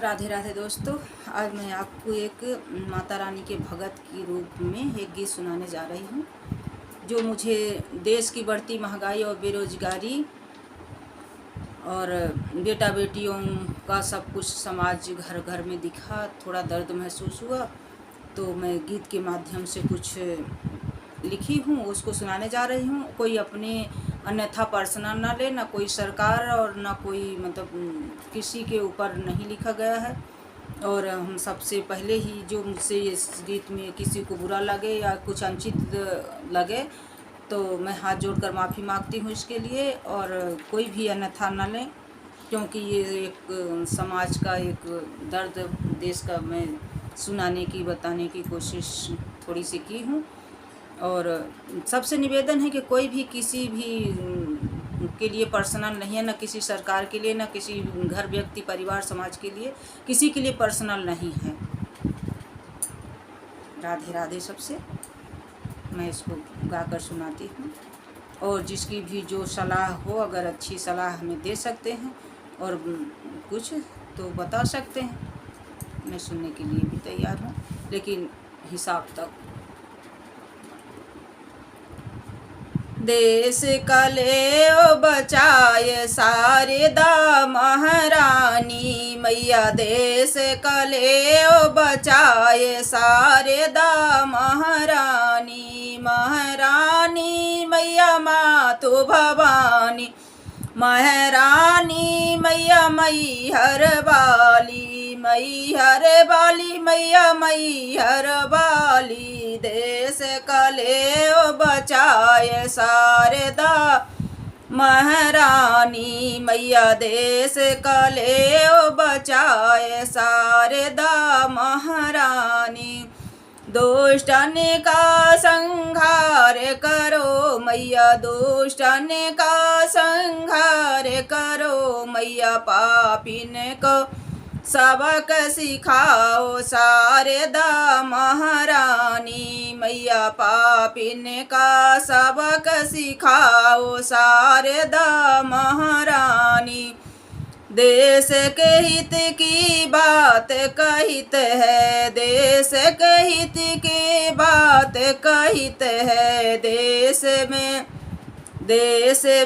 राधे राधे दोस्तों, आज मैं आपको एक माता रानी के भगत के रूप में एक गीत सुनाने जा रही हूँ, जो मुझे देश की बढ़ती महंगाई और बेरोजगारी और बेटा बेटियों का सब कुछ समाज घर घर में दिखा, थोड़ा दर्द महसूस हुआ, तो मैं गीत के माध्यम से कुछ लिखी हूँ, उसको सुनाने जा रही हूँ। कोई अपने अन्यथा पर्सनल ना ले, ना कोई सरकार और ना कोई किसी के ऊपर नहीं लिखा गया है। और हम सबसे पहले ही जो मुझसे इस गीत में किसी को बुरा लगे या कुछ अनुचित लगे तो मैं हाथ जोड़कर माफ़ी मांगती हूँ इसके लिए, और कोई भी अन्यथा ना लें, क्योंकि ये एक समाज का एक दर्द देश का मैं सुनाने की बताने की कोशिश थोड़ी सी की हूँ। और सबसे निवेदन है कि कोई भी किसी भी के लिए पर्सनल नहीं है, ना किसी सरकार के लिए, ना किसी घर व्यक्ति परिवार समाज के लिए, किसी के लिए पर्सनल नहीं है। राधे राधे सबसे मैं इसको गाकर सुनाती हूँ, और जिसकी भी जो सलाह हो, अगर अच्छी सलाह हमें दे सकते हैं और कुछ तो बता सकते हैं, मैं सुनने के लिए भी तैयार हूँ, लेकिन हिसाब तक। देश कले ओ बचाए शारदा महारानी मैया, देश कले ओ बचाए शारदा महारानी, महारानी मैया मातु भवानी, महारानी मैया मैहर वाली, मैहर वाली मैया मैहर वाली, देश कले ओ बचाए शारदा महारानी मैया, देश कले ओ बचाए शारदा महारानी, दुष्टन का संहार करो मैया, दुष्टन का संहार करो मैया, पापिन को सबक सिखाओ शारदा महारानी मैया, पापिन का सबक सिखाओ शारदा महारानी, देश के हित की बात कहित है, देश के हित की बात कहित है, देश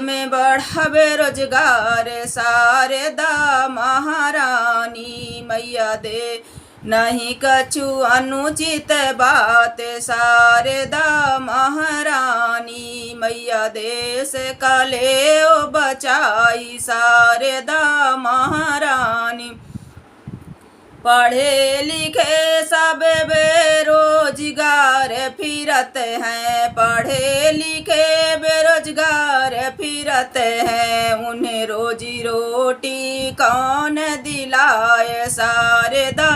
में बढ़ा बेरोजगार शारदा महारानी मैया, दे नहीं कछु अनुचित बात शारदा महारानी मैया, देश कले ओ बचाई शारदा महारानी, पढ़े लिखे सब बेरोजगार फिरत हैं, पढ़े लिखे बेरोजगार फिरत हैं, उन्हें रोजी रोटी कौन दिलाए शारदा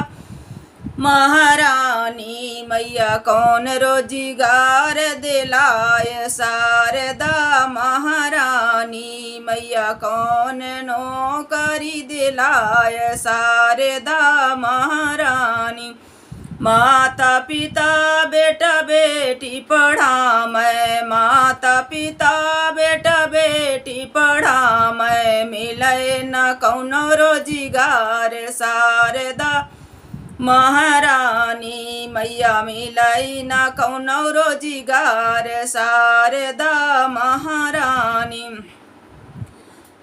महारानी मैया, कौन रोजगार दिलाए शारदा महारानी मैया, कौन नौकरी दिलाए शारदा महारानी, माता पिता बेटा बेटी पढ़ा मैं, माता पिता बेटा बेटी पढ़ा मैं, मिले न कौनो रोजगार शारदा महारानी मैया, मिलाई ना कौनो रोजगार शारदा महारानी,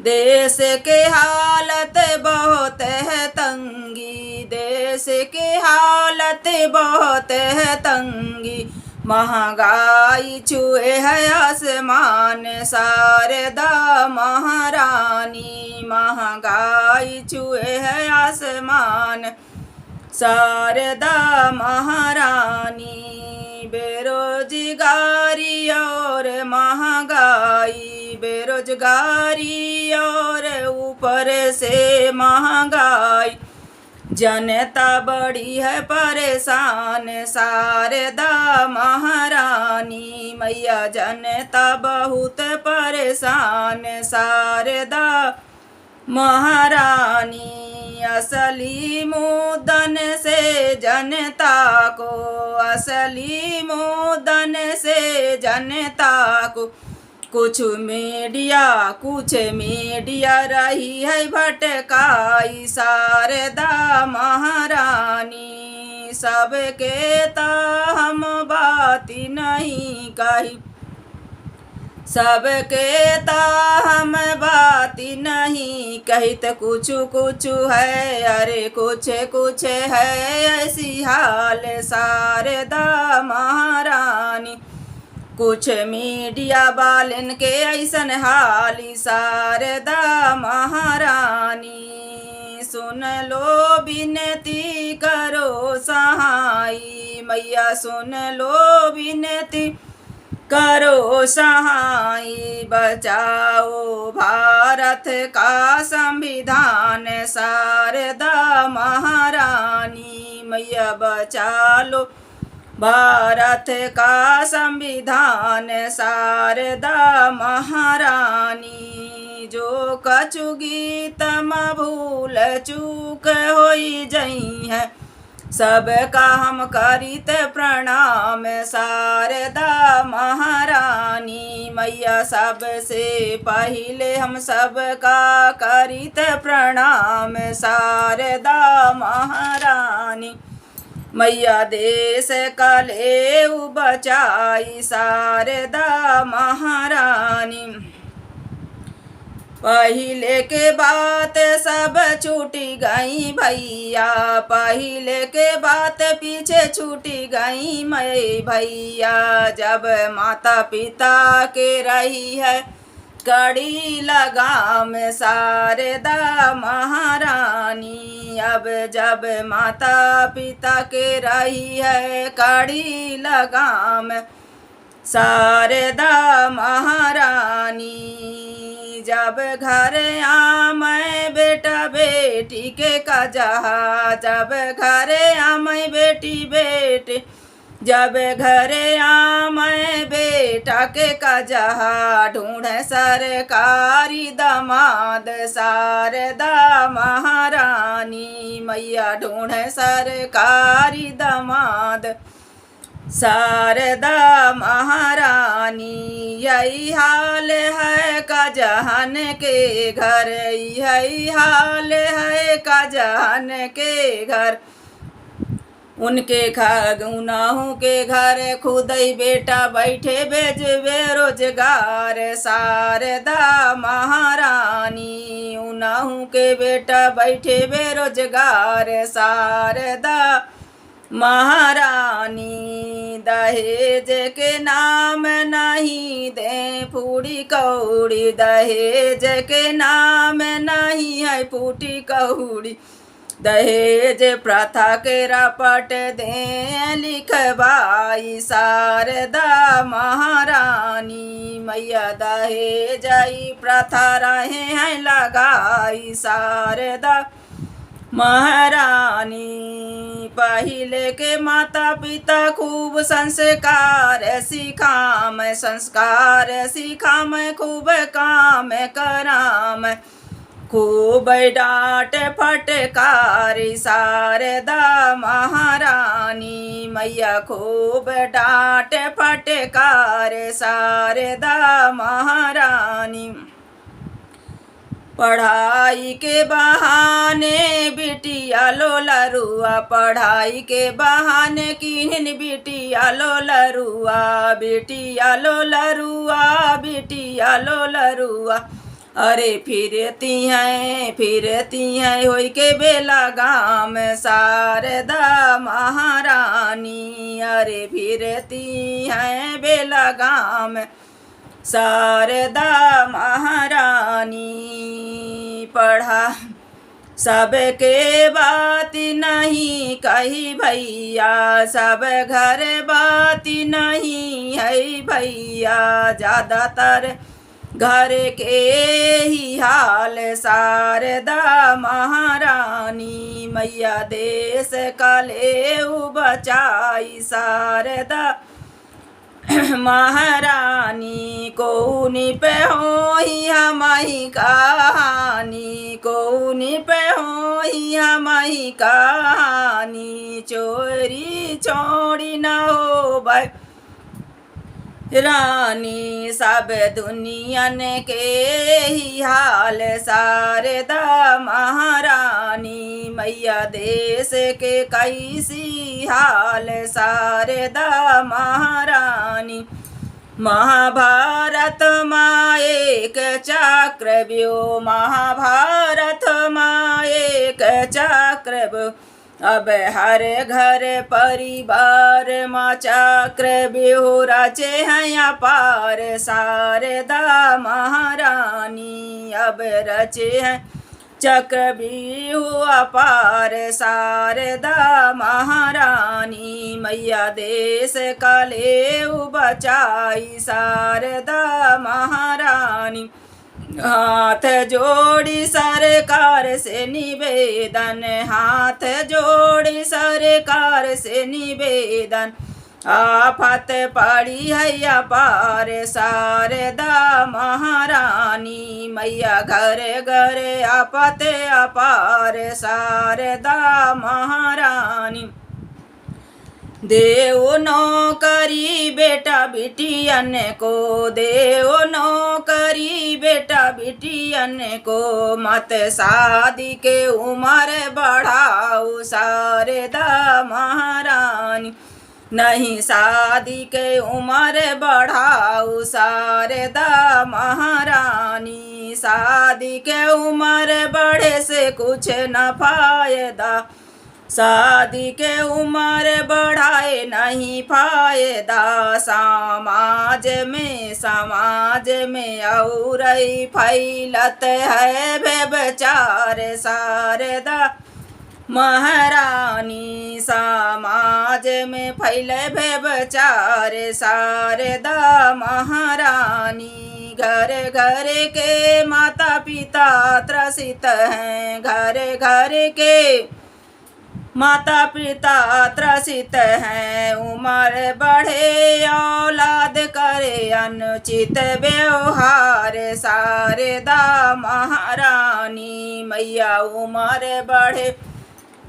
देश के हालत बहुत है तंगी, देश के हालत बहुत है तंगी, महंगाई छुए है आसमान शारदा महारानी, महंगाई छुए है आसमान शारदा महारानी, बेरोजगारी और महंगाई, बेरोजगारी और ऊपर से महंगाई, जनता बड़ी है परेशान शारदा महारानी मैया, जनता बहुत परेशान शारदा महारानी, असली मुद्दन से जनता को, असली मुद्दन से जनता को कुछ मीडिया रही है भटकाई शारदा महारानी, सबके ता हम बाती नहीं कही, सबके ता हम बाती नहीं कही, तो कुछ कुछ है, अरे कुछ कुछ है ऐसी हाल शारदा महारानी, कुछ मीडिया वालन के ऐसन हाली शारदा महारानी, सुन लो विनती करो सहाई मैया, सुन लो विनती करो सहाई, बचाओ भारत का संविधान शारदा महारानी मैया, बचा लो भारत का संविधान शारदा महारानी, जो कछु गीत में भूल चूक होई जई है, सबका हम करित प्रणाम शारदा महारानी मैया, सबसे पहले हम सबका करित प्रणाम शारदा महारानी मैया, देश कलेऊ बचाई शारदा महारानी, पहले के बात सब छूटी गई भैया, पहले के बात पीछे छूटी गई मैं भैया, जब माता पिता के रही है कड़ी लगाम शारदा महारानी, अब जब माता पिता के रही है कड़ी लगाम शारदा महारानी, जब घर आमै बेटा बेटी के कजहा, जब घर आमै बेटी बेटी, जब घर आमै बेटा के कजहा, ढूंढ सरकारी दामाद शारदा महारानी मैया, ढूंढ सरकारी दामाद शारदा महारानी, यही हाल है काजहन के घर, यही हाल है काजहन के घर, उनके गुनाहों के घर खुद ही बेटा बैठे बेज बेरोजगार शारदा महारानी, उनाहू के बेटा बैठे बेरोजगार शारदा महारानी, दहेज के नाम नहीं दे पूरी कौड़ी, दहेज के नाम नहीं है फूटी कौड़ी, दहेज प्रथा के रपट दे लिखवाई शारदा महारानी मैया, दहेज प्रथा रहे हैं लगाई शारदा महारानी, पहले के माता पिता खूब संस्कार सिखाम, संस्कार सिखाम खूब काम कराम, खूब डांट फटकारी शारदा महारानी मैया, खूब डांट फटकार शारदा महारानी, पढ़ाई के बहाने बिटिया लो लरुआ, पढ़ाई के बहाने किन बिटिया लो लरुआ, बिटिया लो लरुआ, बिटिया लो लरुआ, अरे फिरती हैं होई के बेला गाम शारदा महारानी, अरे फिरती हैं बेला गाम शारदा महारानी, पढ़ा सबके बात नहीं कही भैया, सब घर बात नहीं है भैया, ज़्यादातर घर के ही हाल शारदा महारानी मैया, देश कलेऊ बचाई शारदा महारानी, कौनी पे हो ही हमारी कहानी, कौनी पे हो ही हमारी कहानी, चोरी छोड़ी न हो भाई, रानी सब दुनियन के ही हाल शारदा महारानी मैया देश के कैसी हाल शारदा महारानी महाभारत माँ एक चक्रव्यूह महाभारत माँ एक चक्रव्यूह अब हर घर परिवार माँ चक्रव्यूह रचे हैं अपार शारदा महारानी अब रचे हैं चक्रव्यूह अपार शारदा महारानी मैया देश का लेऊ बचाई शारदा महारानी हाथ जोड़ी सरकार से निवेदन हाथ जोड़ी सरकार से निवेदन आफत पड़ी है अपार शारदा महारानी मैया घर घर आफत अपार शारदा महारानी देव नौकरी बेटा बिटियन को देव नौकरी बेटा बिटियन को मत शादी के उम्र बढ़ाओ शारदा महारानी नहीं शादी के उम्र बढ़ाओ शारदा महारानी शादी के उम्र बढ़े से कुछ न फायदा शादी के उम्र बढ़ाए नहीं फायदा समाज में और फैलत है व्यभिचार शारदा महारानी समाज में फैले व्यभिचार शारदा महारानी घर घर के माता पिता त्रसित हैं घर घर के माता पिता त्रसित हैं उम्र बढ़े औलाद करे अनुचित व्यवहार शारदा महारानी मैया उम्र बढ़े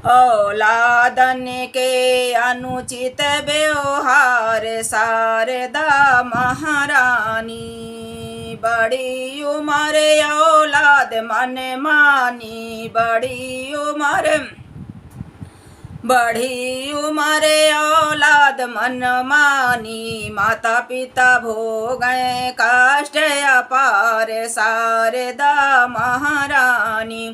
औलादन के अनुचित व्यवहार शारदा महारानी बड़ी उम्र औलाद मन मानी बड़ी उम्र औलाद मन मानी माता पिता भोगें कष्ट अपार शारदा महारानी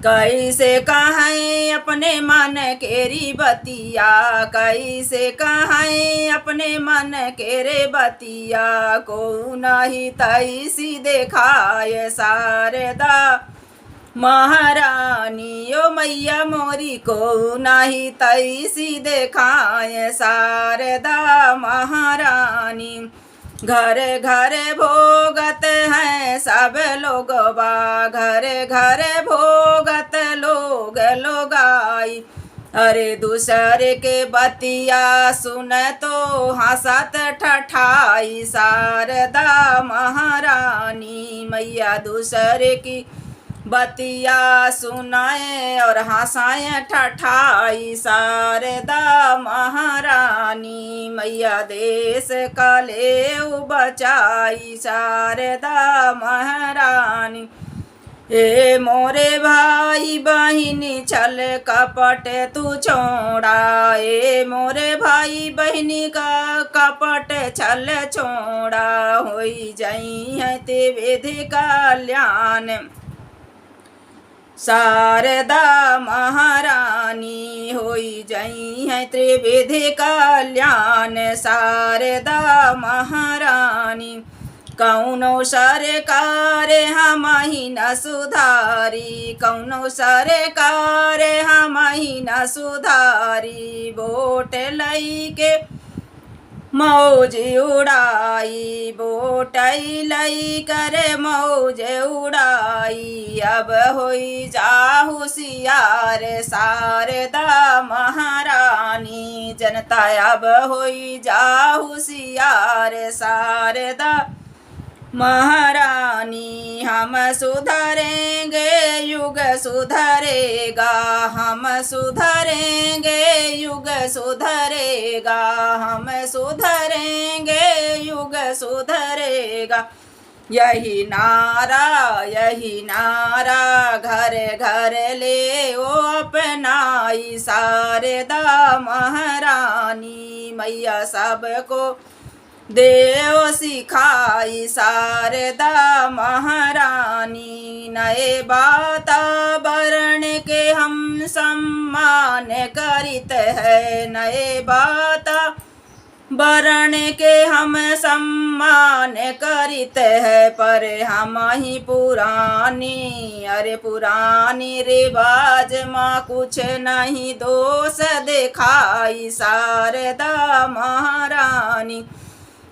कैसे कहें अपने मन केरी बतिया कैसे कहें अपने मन केरे बतिया को नहीं तैसी देखाए शारदा महारानी ओ मैया मोरी को नहीं तैसी देखाए शारदा महारानी घर घर भोगत हैं सब लोग बा घर घर भोगत लोग लोगाई अरे दूसरे के बतिया सुन तो हंसत ठठाई शारदा महारानी मैया दूसरे की बतिया सुनाए और हंसाए ठठाई शारदा महारानी मैया देश का लेऊ बचाई शारदा महारानी ए मोरे भाई बहिनी छल कपट तू छोड़ा ए मोरे भाई बहिनी का कपट छल छोड़ा होई जाई है ते विधि कल्याण शारदा महारानी होई जाई है त्रिविधि कल्याण शारदा महारानी कौनो सरकार हम ही न सुधारी कौनो सरकार हम ही न सुधारी वोट लई के मौज उड़ाई बोटई लई करे मौज उड़ाई अब होई जा होशियार शारदा महारानी जनता अब होई जा होशियार शारदा महारानी हम सुधरेंगे युग सुधरेगा, हम सुधरेंगे युग सुधरेगा, हम सुधरेंगे युग सुधरेगा। यही नारा घर घर ले ओ अपनाई शारदा महारानी। मैया सबको देव सिखाई शारदा महारानी। नए वातावरण के हम सम्मान करित है, नए वातावरण के हम सम्मान करित है। पर हम ही पुरानी, अरे पुरानी रिवाज माँ कुछ नहीं दोष दिखाई शारदा महारानी।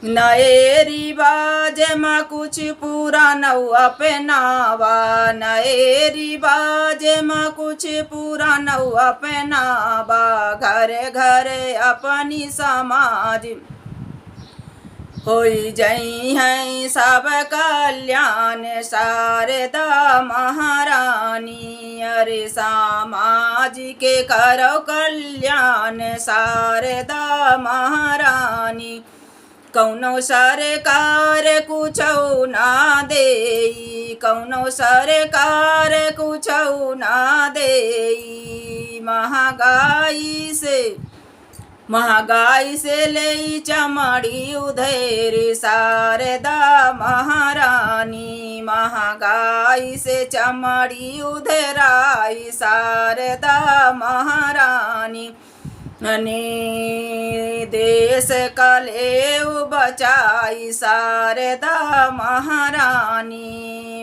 नए रिवाज में कुछ पुराना अपनावा, नए रिवाज में कुछ पुराना अपनावा। घर घर अपनी समाज होई जई है सब कल्याण शारदा महारानी। अरे समाज के करो कल्याण शारदा महारानी। कौनो सरकार कुछौ ना देई, कौनो सरकार कुछौ ना देई। महंगाई से ले चमड़ी उधेर शारदा महारानी। महंगाई से चमड़ी उधेराई शारदा महारानी। देश कलेव बचाई शारदा महारानी।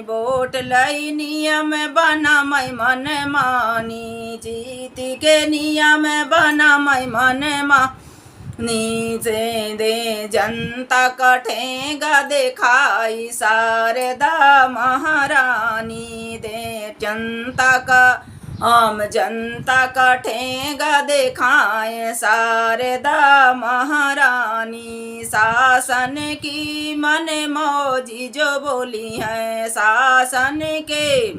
वोट लई नियम बना मैं मन मानी, जीत के नियम बना मैं मन मानी। से दे जनता का ठेंगा दिखाई शारदा महारानी। दे जनता का आम जनता का ठेंगा दिखाए शारदा महारानी। शासन की मन मौजी जो बोली है, शासन के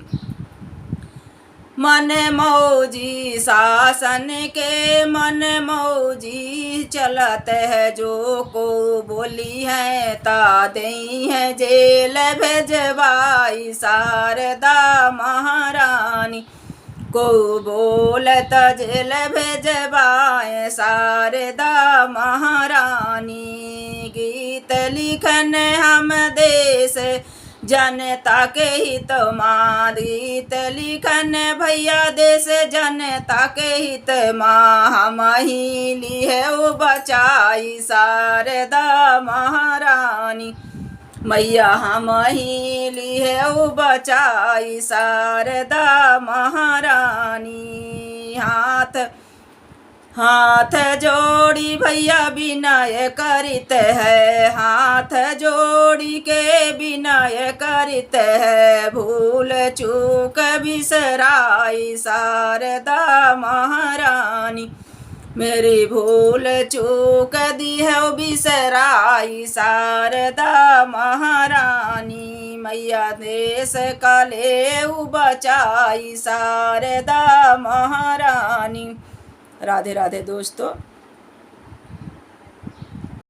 मन मौजी, शासन के मन मौजी चलत है। जो को बोली है ता दई है जेल भेजवाई शारदा महारानी। को बोलत जेल भेजवाए शारदा महारानी। गीत लिखन हम देश जनता के हित माँ, गीत लिखन भैया देश जनता के हित माँ। हम ही लिए बचाई शारदा महारानी। मैया हम ही लिए बचाई शारदा महारानी। हाथ जोड़ी भैया विनय करित है, हाथ जोड़ी के विनय करित है। भूल चूक बिसराई शारदा महारानी। मेरी भूल चूक दी है बिसराई शारदा महारानी। मैया देश का लेव बचाई शारदा महारानी। राधे राधे दोस्तों।